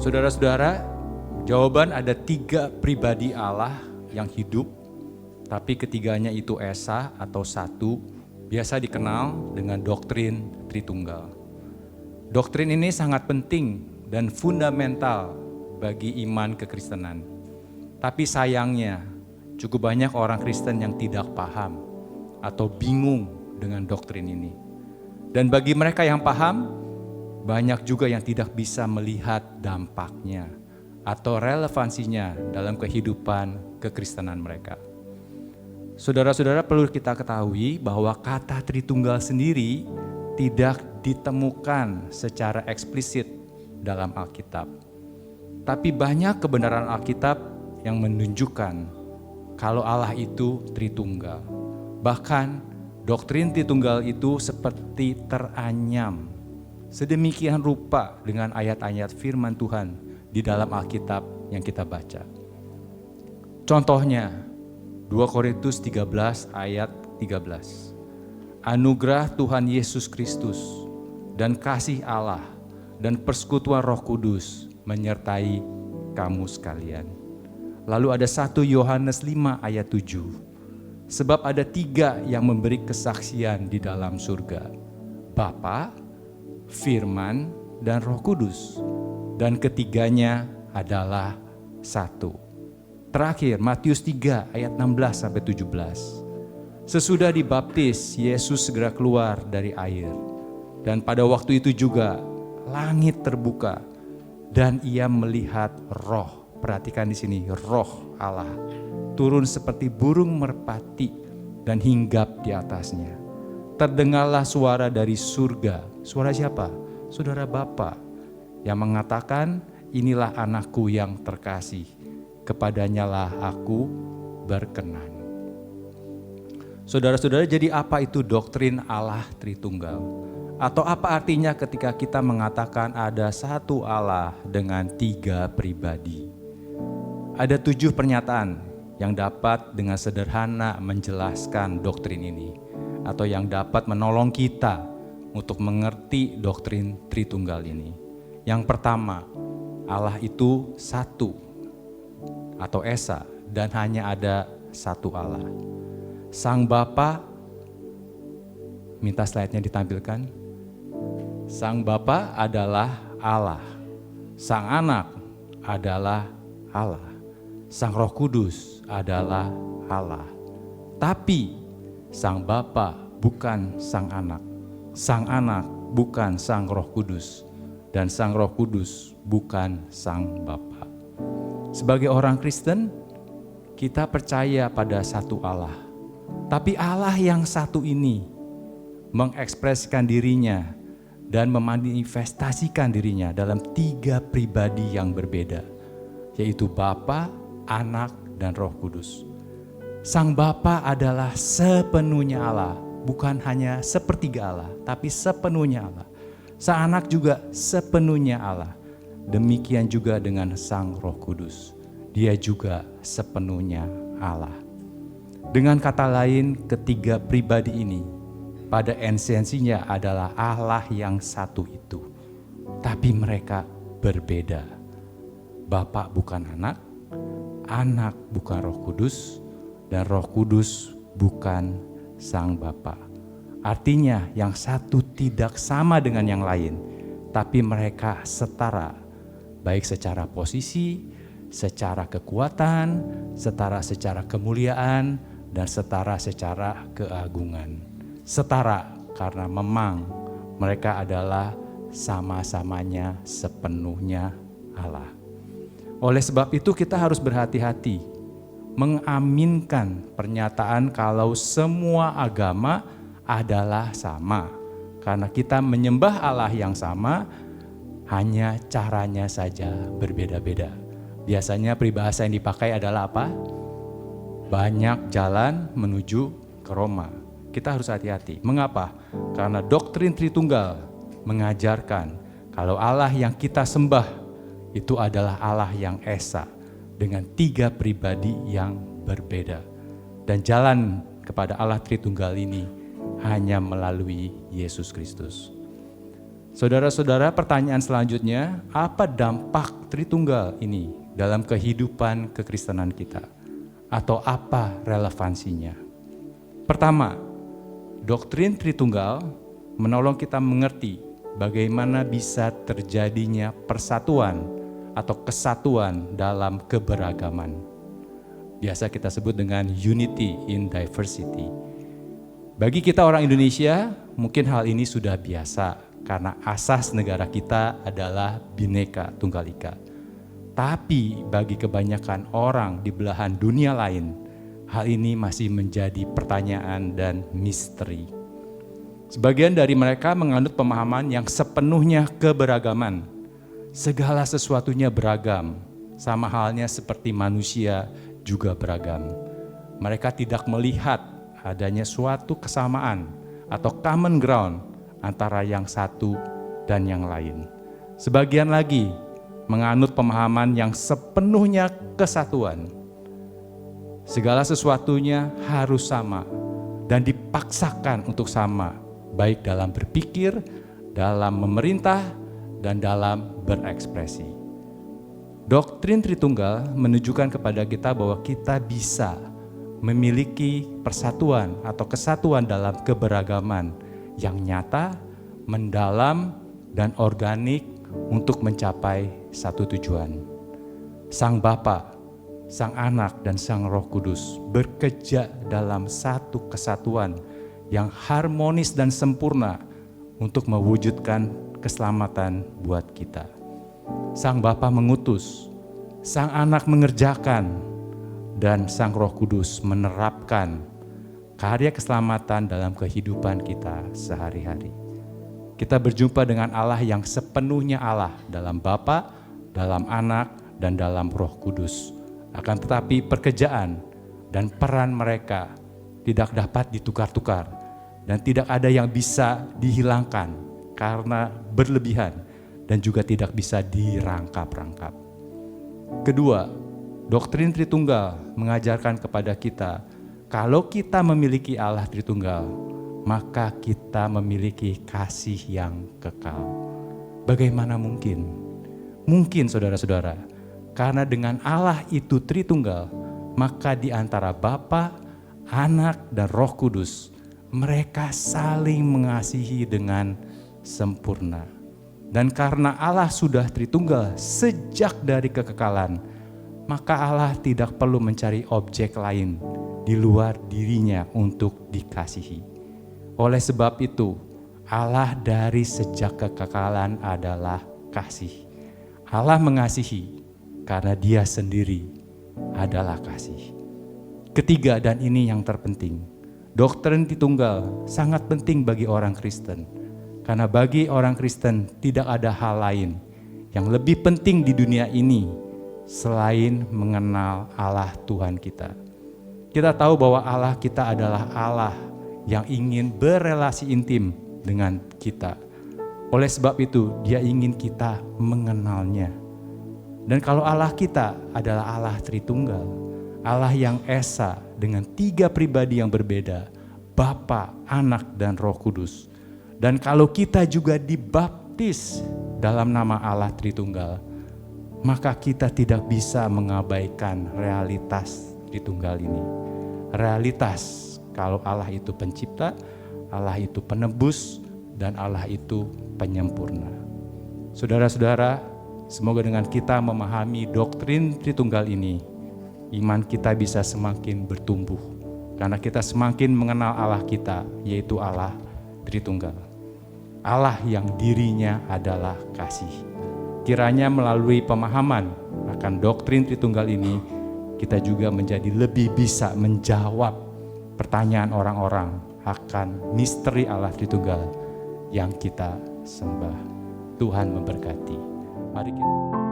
Saudara-saudara, jawaban ada 3 pribadi Allah yang hidup, tapi ketiganya itu esa atau satu, biasa dikenal dengan doktrin Tritunggal. Doktrin ini sangat penting dan fundamental bagi iman kekristenan. Tapi sayangnya, cukup banyak orang Kristen yang tidak paham atau bingung dengan doktrin ini. Dan bagi mereka yang paham, banyak juga yang tidak bisa melihat dampaknya atau relevansinya dalam kehidupan kekristenan mereka. Saudara-saudara, perlu kita ketahui bahwa kata Tritunggal sendiri tidak ditemukan secara eksplisit dalam Alkitab. Tapi banyak kebenaran Alkitab yang menunjukkan kalau Allah itu Tritunggal. Bahkan doktrin Tritunggal itu seperti teranyam sedemikian rupa dengan ayat-ayat firman Tuhan di dalam Alkitab yang kita baca. Contohnya 2 Korintus 13 ayat 13. Anugerah Tuhan Yesus Kristus dan kasih Allah dan persekutuan Roh Kudus menyertai kamu sekalian. Lalu ada 1 Yohanes 5 ayat 7. Sebab ada 3 yang memberi kesaksian di dalam surga. Bapa, Firman, dan Roh Kudus. Dan ketiganya adalah satu. Terakhir, Matius 3 ayat 16-17. Sesudah dibaptis, Yesus segera keluar dari air. Dan pada waktu itu juga langit terbuka dan ia melihat roh. Perhatikan di sini, roh Allah turun seperti burung merpati dan hinggap di atasnya. Terdengarlah suara dari surga. Suara siapa? Saudara Bapa yang mengatakan, inilah anakku yang terkasih, kepadanyalah aku berkenan. Saudara-saudara, jadi apa itu doktrin Allah Tritunggal? Atau apa artinya ketika kita mengatakan ada satu Allah dengan 3 pribadi? Ada 7 pernyataan yang dapat dengan sederhana menjelaskan doktrin ini, atau yang dapat menolong kita untuk mengerti doktrin Tritunggal ini. Yang pertama, Allah itu satu atau esa dan hanya ada satu Allah. Sang Bapa, minta slide-nya ditampilkan. Sang Bapa adalah Allah. Sang Anak adalah Allah. Sang Roh Kudus adalah Allah. Tapi Sang Bapa bukan Sang Anak. Sang Anak bukan Sang Roh Kudus. Dan Sang Roh Kudus bukan Sang Bapa. Sebagai orang Kristen, kita percaya pada satu Allah. Tapi Allah yang satu ini mengekspresikan dirinya dan memanifestasikan dirinya dalam 3 pribadi yang berbeda, yaitu Bapa, Anak, dan Roh Kudus. Sang Bapa adalah sepenuhnya Allah, bukan hanya sepertiga Allah, tapi sepenuhnya Allah. Sang Anak juga sepenuhnya Allah. Demikian juga dengan Sang Roh Kudus. Dia juga sepenuhnya Allah. Dengan kata lain, ketiga pribadi ini pada esensinya adalah Allah yang satu itu. Tapi mereka berbeda. Bapa bukan Anak, Anak bukan Roh Kudus, dan Roh Kudus bukan Sang Bapa. Artinya yang satu tidak sama dengan yang lain, tapi mereka setara, baik secara posisi, secara kekuatan, setara secara kemuliaan, dan setara secara keagungan. Setara karena memang mereka adalah sama-samanya sepenuhnya Allah. Oleh sebab itu kita harus berhati-hati mengaminkan pernyataan kalau semua agama adalah sama. Karena kita menyembah Allah yang sama, hanya caranya saja berbeda-beda. Biasanya peribahasa yang dipakai adalah apa? Banyak jalan menuju ke Roma. Kita harus hati-hati. Mengapa? Karena doktrin Tritunggal mengajarkan kalau Allah yang kita sembah itu adalah Allah yang esa dengan 3 pribadi yang berbeda. Dan jalan kepada Allah Tritunggal ini hanya melalui Yesus Kristus. Saudara-saudara, pertanyaan selanjutnya, apa dampak dampak Tritunggal ini dalam kehidupan kekristenan kita? Atau apa relevansinya? Pertama, doktrin Tritunggal menolong kita mengerti bagaimana bisa terjadinya persatuan atau kesatuan dalam keberagaman. Biasa kita sebut dengan unity in diversity. Bagi kita orang Indonesia, mungkin hal ini sudah biasa karena asas negara kita adalah Bhinneka Tunggal Ika. Tapi bagi kebanyakan orang di belahan dunia lain, hal ini masih menjadi pertanyaan dan misteri. Sebagian dari mereka menganut pemahaman yang sepenuhnya keberagaman. Segala sesuatunya beragam, sama halnya seperti manusia juga beragam. Mereka tidak melihat adanya suatu kesamaan atau common ground antara yang satu dan yang lain. Sebagian lagi menganut pemahaman yang sepenuhnya kesatuan. Segala sesuatunya harus sama dan dipaksakan untuk sama, baik dalam berpikir, dalam memerintah, dan dalam berekspresi. Doktrin Tritunggal menunjukkan kepada kita bahwa kita bisa memiliki persatuan atau kesatuan dalam keberagaman yang nyata, mendalam, dan organik untuk mencapai satu tujuan. Sang Bapa, Sang Anak, dan Sang Roh Kudus bekerja dalam satu kesatuan yang harmonis dan sempurna untuk mewujudkan keselamatan buat kita. Sang Bapa mengutus, Sang Anak mengerjakan, dan Sang Roh Kudus menerapkan karya keselamatan dalam kehidupan kita sehari-hari. Kita berjumpa dengan Allah yang sepenuhnya Allah dalam Bapa, dalam Anak, dan dalam Roh Kudus. Akan tetapi pekerjaan dan peran mereka tidak dapat ditukar-tukar dan tidak ada yang bisa dihilangkan karena berlebihan dan juga tidak bisa dirangkap-rangkap. Kedua, doktrin Tritunggal mengajarkan kepada kita kalau kita memiliki Allah Tritunggal, maka kita memiliki kasih yang kekal. Bagaimana mungkin? Mungkin saudara-saudara, karena dengan Allah itu Tritunggal, maka di antara Bapa, Anak, dan Roh Kudus, mereka saling mengasihi dengan sempurna. Dan karena Allah sudah Tritunggal sejak dari kekekalan, maka Allah tidak perlu mencari objek lain di luar dirinya untuk dikasihi. Oleh sebab itu, Allah dari sejak kekekalan adalah kasih. Allah mengasihi karena Dia sendiri adalah kasih. Ketiga, dan ini yang terpenting, doktrin Tritunggal sangat penting bagi orang Kristen. Karena bagi orang Kristen tidak ada hal lain yang lebih penting di dunia ini selain mengenal Allah Tuhan kita. Kita tahu bahwa Allah kita adalah Allah yang ingin berelasi intim dengan kita. Oleh sebab itu, Dia ingin kita mengenalnya. Dan kalau Allah kita adalah Allah Tritunggal, Allah yang esa dengan 3 pribadi yang berbeda, Bapa, Anak, dan Roh Kudus. Dan kalau kita juga dibaptis dalam nama Allah Tritunggal, maka kita tidak bisa mengabaikan realitas Tritunggal ini. Realitas kalau Allah itu pencipta, Allah itu penebus, dan Allah itu penyempurna. Saudara-saudara, semoga dengan kita memahami doktrin Tritunggal ini, iman kita bisa semakin bertumbuh. Karena kita semakin mengenal Allah kita, yaitu Allah Tritunggal. Allah yang dirinya adalah kasih. Kiranya melalui pemahaman akan doktrin Tritunggal ini, kita juga menjadi lebih bisa menjawab pertanyaan orang-orang akan misteri Allah Tritunggal yang kita sembah. Tuhan memberkati. Mari kita